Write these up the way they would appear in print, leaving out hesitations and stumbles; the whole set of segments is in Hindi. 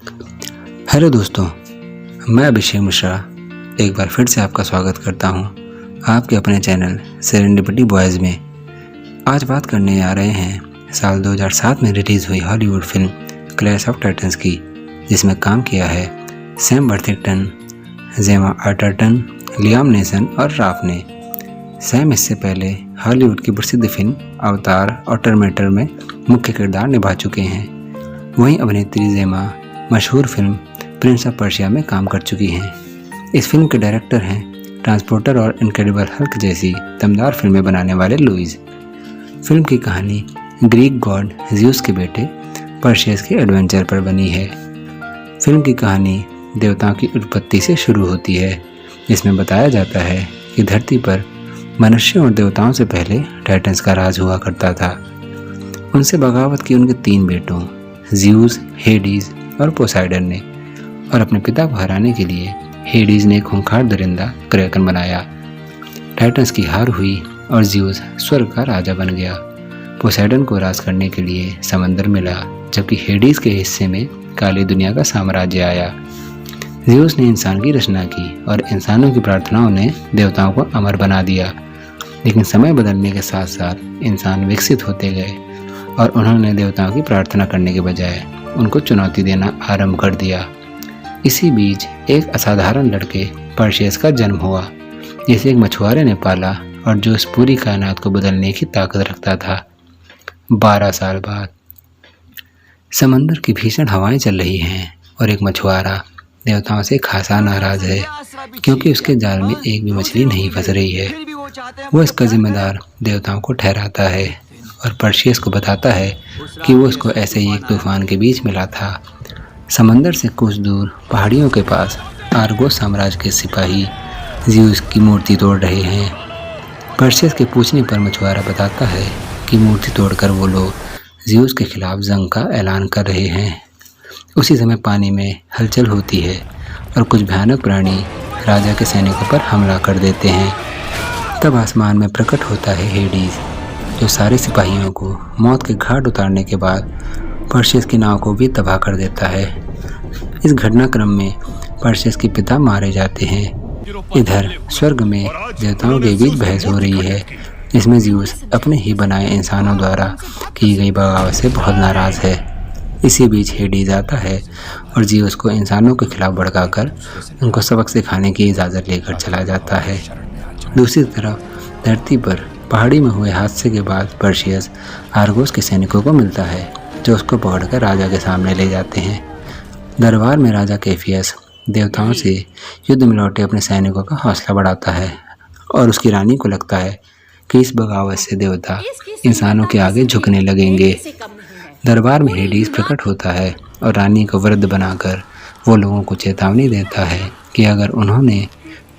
हेलो दोस्तों, मैं अभिषेक मिश्रा एक बार फिर से आपका स्वागत करता हूं आपके अपने चैनल सेरेंडिपिटी बॉयज़ में। आज बात करने आ रहे हैं साल 2007 में रिलीज़ हुई Hollywood film clash of Titans की, जिसमें काम किया है सैम वर्थिंगटन, जेमा आर्टर्टन, लियाम नीसन और राफ ने। सैम इससे पहले हॉलीवुड की प्रसिद्ध फिल्म अवतार और टर्मिनेटर में मुख्य किरदार निभा चुके हैं। वहीं अभिनेत्री जेमा मशहूर फिल्म प्रिंस ऑफ पर्शिया में काम कर चुकी हैं। इस फिल्म के डायरेक्टर हैं ट्रांसपोर्टर और इनक्रेडिबल हल्क जैसी दमदार फिल्में बनाने वाले लुइस। फिल्म की कहानी ग्रीक गॉड ज़्यूस के बेटे पर्शियस के एडवेंचर पर बनी है। फिल्म की कहानी देवताओं की उत्पत्ति से शुरू होती है, जिसमें बताया जाता है कि धरती पर मनुष्यों और देवताओं से पहले टाइटंस का राज हुआ करता था। उनसे बगावत की उनके 3 बेटों ज़्यूस, हेडीज और पोसाइडन ने, और अपने पिता को हराने के लिए हेडीज ने एक खूंखार दरिंदा क्रैकन बनाया। टाइटंस की हार हुई और ज़्यूस स्वर्ग का राजा बन गया। पोसाइडन को राज करने के लिए समंदर मिला, जबकि हेडीज के हिस्से में काली दुनिया का साम्राज्य आया। ज़्यूस ने इंसान की रचना की और इंसानों की प्रार्थनाओं ने देवताओं को अमर बना दिया। लेकिन समय बदलने के साथ साथ इंसान विकसित होते गए और उन्होंने देवताओं की प्रार्थना करने के बजाय उनको चुनौती देना आरंभ कर दिया। इसी बीच एक असाधारण लड़के पर्शियस का जन्म हुआ, जिसे एक मछुआरे ने पाला और जो इस पूरी कायनात को बदलने की ताकत रखता था। 12 साल बाद समंदर की भीषण हवाएं चल रही हैं और एक मछुआरा देवताओं से खासा नाराज है, क्योंकि उसके जाल में एक भी मछली नहीं फंस रही है। वो इसका जिम्मेदार देवताओं को ठहराता है और पर्शियस को बताता है कि वो उसको ऐसे ही एक तूफान के बीच मिला था। समंदर से कुछ दूर पहाड़ियों के पास आर्गोस साम्राज्य के सिपाही ज़्यूस की मूर्ति तोड़ रहे हैं। पर्शियस के पूछने पर मछुआरा बताता है कि मूर्ति तोड़कर वो लोग ज़्यूस के खिलाफ जंग का ऐलान कर रहे हैं। उसी समय पानी में हलचल होती है और कुछ भयानक प्राणी राजा के सैनिकों पर हमला कर देते हैं। तब आसमान में प्रकट होता है हेडीज, जो सारे सिपाहियों को मौत के घाट उतारने के बाद पर्शियस की नाव को भी तबाह कर देता है। इस घटनाक्रम में पर्शियस के पिता मारे जाते हैं। इधर स्वर्ग में देवताओं के बीच बहस हो रही है, जिसमें ज़्यूस अपने ही बनाए इंसानों द्वारा की गई बगावत से बहुत नाराज है। इसी बीच हेडीज आता है और ज़्यूस को इंसानों के खिलाफ भड़काकर उनको सबक सिखाने की इजाज़त लेकर चला जाता है। दूसरी तरफ धरती पर पहाड़ी में हुए हादसे के बाद पर्शियस आर्गोस के सैनिकों को मिलता है, जो उसको पकड़कर राजा के सामने ले जाते हैं। दरबार में राजा केफियस देवताओं से युद्ध में लौटे अपने सैनिकों का हौसला बढ़ाता है और उसकी रानी को लगता है कि इस बगावत से देवता इंसानों के आगे झुकने लगेंगे। दरबार में हेडीज प्रकट होता है और रानी को वृद्ध बनाकर वो लोगों को चेतावनी देता है कि अगर उन्होंने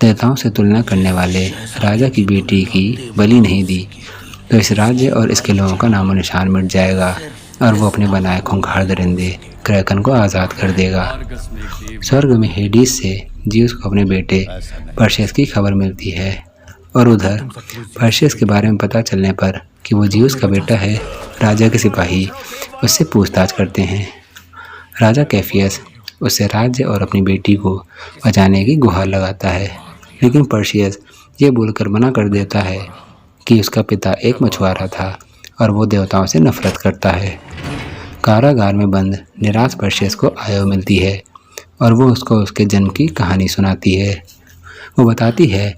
देवताओं से तुलना करने वाले राजा की बेटी की बलि नहीं दी तो इस राज्य और इसके लोगों का नामो निशान मिट जाएगा और वो अपने बनाए खूंखार दरिंदे क्रैकन को आज़ाद कर देगा। स्वर्ग में हेडीज से ज़्यूस को अपने बेटे पर्शियस की खबर मिलती है और उधर पर्शियस के बारे में पता चलने पर कि वो ज़्यूस का बेटा है, राजा के सिपाही उससे पूछताछ करते हैं। राजा केफियस उससे राज्य और अपनी बेटी को बचाने की गुहार लगाता है, लेकिन पर्शियस ये बोलकर मना कर देता है कि उसका पिता एक मछुआरा था और वो देवताओं से नफरत करता है। कारागार में बंद निराश पर्शियस को आयो मिलती है और वो उसको उसके जन्म की कहानी सुनाती है। वो बताती है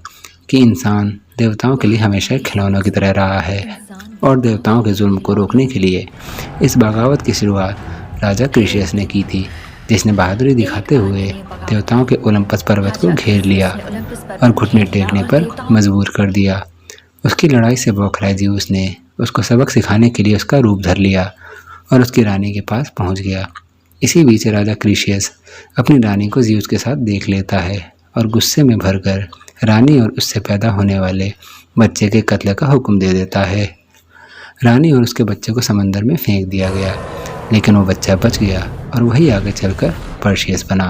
कि इंसान देवताओं के लिए हमेशा खिलौनों की तरह रहा है और देवताओं के जुल्म को रोकने के लिए इस बगावत की शुरुआत राजा क्रिशियस ने की थी, जिसने बहादुरी दिखाते हुए देवताओं के ओलंपस पर्वत को घेर लिया और घुटने टेकने पर मजबूर कर दिया। उसकी लड़ाई से बौखलाए ज़्यूस ने उसको सबक सिखाने के लिए उसका रूप धर लिया और उसकी रानी के पास पहुंच गया। इसी बीच राजा क्रिशियस अपनी रानी को ज़्यूस के साथ देख लेता है और गुस्से में भरकर रानी और उससे पैदा होने वाले बच्चे के कत्ल का हुक्म दे देता है। रानी और उसके बच्चे को समंदर में फेंक दिया गया, लेकिन वो बच्चा बच गया और वही आगे चलकर पर्शियस बना।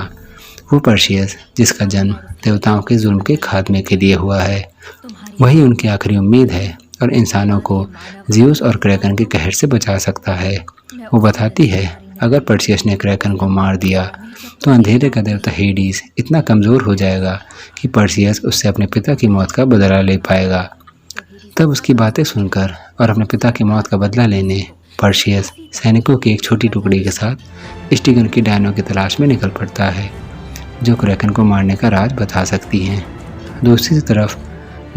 वो पर्शियस जिसका जन्म देवताओं के जुल्म के खात्मे के लिए हुआ है, वही उनकी आखिरी उम्मीद है और इंसानों को ज़्यूस और क्रैकन के कहर से बचा सकता है। वो बताती है अगर पर्सियस ने क्रैकन को मार दिया तो अंधेरे का देवता हेडीज इतना कमज़ोर हो जाएगा कि पर्सियस उससे अपने पिता की मौत का बदला ले पाएगा। तब उसकी बातें सुनकर और अपने पिता की मौत का बदला लेने पर्सियस सैनिकों की एक छोटी टुकड़ी के साथ स्टिगन की डायनो की तलाश में निकल पड़ता है, जो क्रैकन को मारने का राज बता सकती हैं। दूसरी तरफ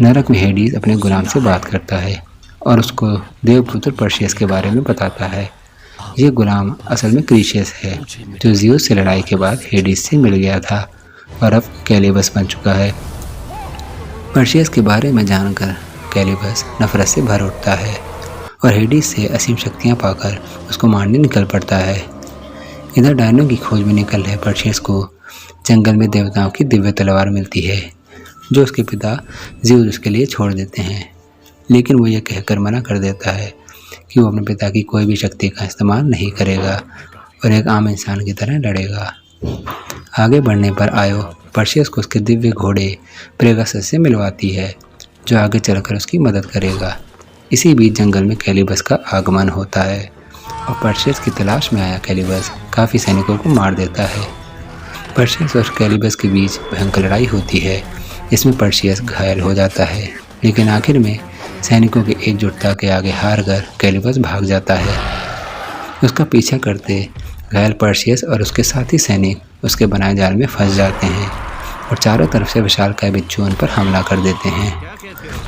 नरक में हेडीज अपने गुलाम से बात करता है और उसको देवपुत्र पर्सियस के बारे में बताता है। ये गुलाम असल में क्रीशियस है, जो ज़्यूस से लड़ाई के बाद हेडीज से मिल गया था और अब कैलिबस बन चुका है। पर्सियस के बारे में जानकर कैलिबस नफरत से भर उठता है और हेडीज से असीम शक्तियाँ पाकर उसको मारने निकल पड़ता है। इधर डायनो की खोज में निकल रहे पर्सियस को जंगल में देवताओं की दिव्य तलवार मिलती है, जो उसके पिता ज़्यूस उसके लिए छोड़ देते हैं, लेकिन वो ये कहकर मना कर देता है कि वो अपने पिता की कोई भी शक्ति का इस्तेमाल नहीं करेगा और एक आम इंसान की तरह लड़ेगा। आगे बढ़ने पर आयो पर्सियस को उसके दिव्य घोड़े प्रेगासस से मिलवाती है, जो आगे चलकर उसकी मदद करेगा। इसी बीच जंगल में कैलिबस का आगमन होता है और पर्सियस की तलाश में आया कैलिबस काफ़ी सैनिकों को मार देता है। पर्सियस और कैलिबस के बीच भयंकर लड़ाई होती है, इसमें पर्सियस घायल हो जाता है, लेकिन आखिर में सैनिकों की एकजुटता के आगे हार कर कैलिबस भाग जाता है। उसका पीछा करते घायल पर्सियस और उसके साथी सैनिक उसके बनाए जाल में फंस जाते हैं और चारों तरफ से विशालकाय बिच्छू उन पर हमला कर देते हैं।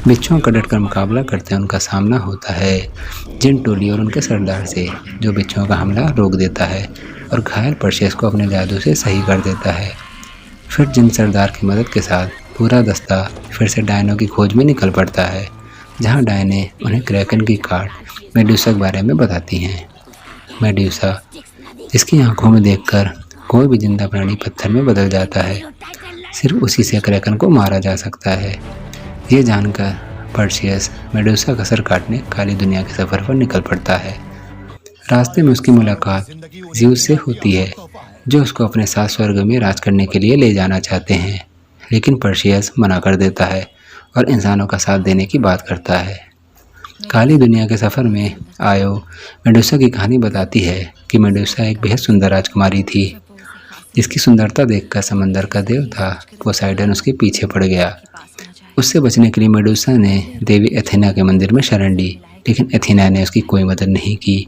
बिच्छुओं का डटकर मुकाबला करते उनका सामना होता है जिन टोली और उनके सरदार से, जो बिच्छुओं का हमला रोक देता है और घायल पर्सियस को अपने जादू से सही कर देता है। फिर जिन सरदार की मदद के साथ पूरा दस्ता फिर से डायनो की खोज में निकल पड़ता है, जहाँ डायने उन्हें क्रैकन की काट मेडूसा के बारे में बताती हैं। मेडूसा, जिसकी आंखों में देखकर कोई भी जिंदा प्राणी पत्थर में बदल जाता है, सिर्फ उसी से क्रैकन को मारा जा सकता है। ये जानकर पर्सियस मेडूसा का सर काटने काली दुनिया के सफ़र पर निकल पड़ता है। रास्ते में उसकी मुलाकात ज़्यूस से होती है, जो उसको अपने साथ स्वर्ग में राज करने के लिए ले जाना चाहते हैं, लेकिन पर्सियस मना कर देता है और इंसानों का साथ देने की बात करता है। काली दुनिया के सफ़र में आयो मेडूसा की कहानी बताती है कि मेडूसा एक बेहद सुंदर राजकुमारी थी, जिसकी सुंदरता देखकर समंदर का देवता पोसाइडन उसके पीछे पड़ गया। उससे बचने के लिए मेडूसा ने देवी एथेना के मंदिर में शरण ली, लेकिन एथेना ने उसकी कोई मदद नहीं की।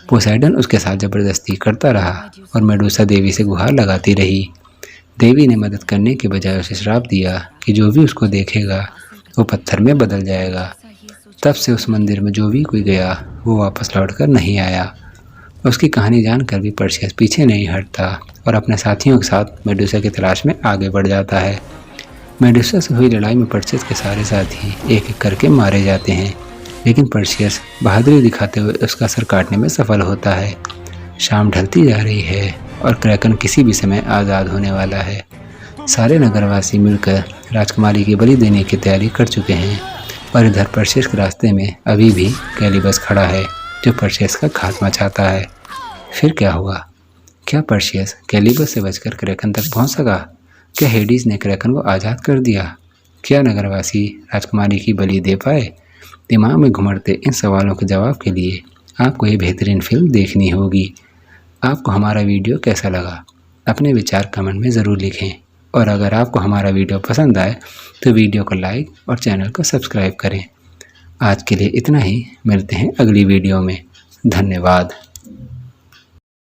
पोसाइडन उसके साथ ज़बरदस्ती करता रहा और मेडूसा देवी से गुहार लगाती रही। देवी ने मदद करने के बजाय उसे श्राप दिया कि जो भी उसको देखेगा वो पत्थर में बदल जाएगा। तब से उस मंदिर में जो भी कोई गया वो वापस लौटकर नहीं आया। उसकी कहानी जानकर भी पर्सियस पीछे नहीं हटता और अपने साथियों के साथ मेडूसा की तलाश में आगे बढ़ जाता है। मेडूसा से हुई लड़ाई में पर्सियस के सारे साथी एक एक करके मारे जाते हैं, लेकिन पर्सियस बहादुरी दिखाते हुए उसका सर काटने में सफल होता है। शाम ढलती जा रही है और क्रैकन किसी भी समय आज़ाद होने वाला है। सारे नगरवासी मिलकर राजकुमारी की बलि देने की तैयारी कर चुके हैं और इधर पर्सियस के रास्ते में अभी भी कैलिबस खड़ा है, जो पर्सियस का खात्मा चाहता है। फिर क्या हुआ? क्या पर्सियस कैलिबस से बचकर क्रैकन तक पहुंच सका? क्या हेडीज ने क्रैकन को आज़ाद कर दिया? क्या नगरवासी राजकुमारी की बलि दे पाए? दिमाग में घुमड़ते इन सवालों के जवाब के लिए आपको ये बेहतरीन फिल्म देखनी होगी। आपको हमारा वीडियो कैसा लगा? अपने विचार कमेंट में ज़रूर लिखें और अगर आपको हमारा वीडियो पसंद आए तो वीडियो को लाइक और चैनल को सब्सक्राइब करें। आज के लिए इतना ही, मिलते हैं अगली वीडियो में। धन्यवाद।